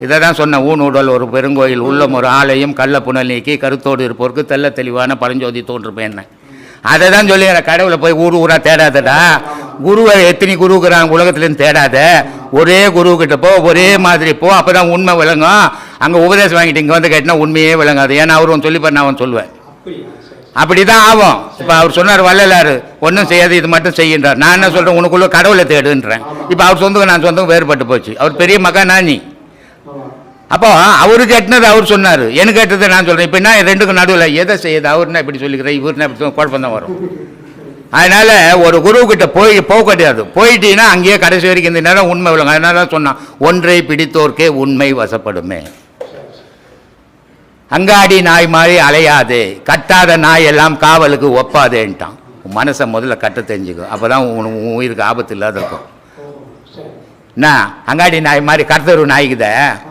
இதை தான் சொன்ன ஊனுடல் ஒரு பெருங்கோயில் உள்ளம் ஒரு ஆலயம் கள்ள புனல் நீக்கி கருத்தோடு இருப்போருக்கு தெல்ல தெளிவான பழஞ்சோதி தோன்றுப்பேன். அதை தான் சொல்லி கடவுளை போய் ஊராக தேடாதடா. குருவை எத்தனை குருக்குறாங்க உலகத்துலேருந்து தேடாத. ஒரே குருக்கிட்ட போ, ஒரே மாதிரி போ, அப்போ தான் உண்மை விளங்கும். அங்கே உபதேசம் வாங்கிட்டு இங்கே வந்து கேட்டினா உண்மையே விளங்காது. ஏன்னா அவரும் சொல்லிப்பார், நான் அவன் சொல்லுவேன். அப்படி தான் ஆகும். இப்போ அவர் சொன்னார் வள்ளலார் ஒன்றும் செய்யாது, இது மட்டும் செய்கின்றார். நான் என்ன சொல்கிறேன், உனக்குள்ள கடவுளை தேடுன்றேன். இப்போ அவர் சொந்தம் நான் சொந்தம் வேறுபட்டு போச்சு. அவர் பெரிய மகா நானி. அப்போ அவரு கேட்டது அவர் சொன்னார், எனக்கு கேட்டதை நான் சொல்கிறேன். இப்போ என்ன ரெண்டுக்கும் நடுவில் எதை செய்யுது? அவர்னா இப்படி சொல்லிக்கிறேன், இவருனா இப்படி குழப்பம் தான் வரும். அதனால் ஒரு குருக்கிட்ட போக கிடையாது. போயிட்டீங்கன்னா அங்கேயே கடைசி வரைக்கும் இந்த நேரம் உண்மை விளங்கும். அதனால தான் சொன்னான், ஒன்றை பிடித்தோர்க்கே உண்மை வசப்படுமே. அங்காடி நாய் மாதிரி அலையாதே, கட்டாத நாய் எல்லாம் காவலுக்கு ஒப்பாதேன்ட்டான். மனசை முதல்ல கட்ட தெரிஞ்சுக்கும், அப்போ தான் உயிருக்கு ஆபத்து இல்லாத இருக்கும். என்ன அங்காடி நாய் மாதிரி கருத்தரு நாய்க்குத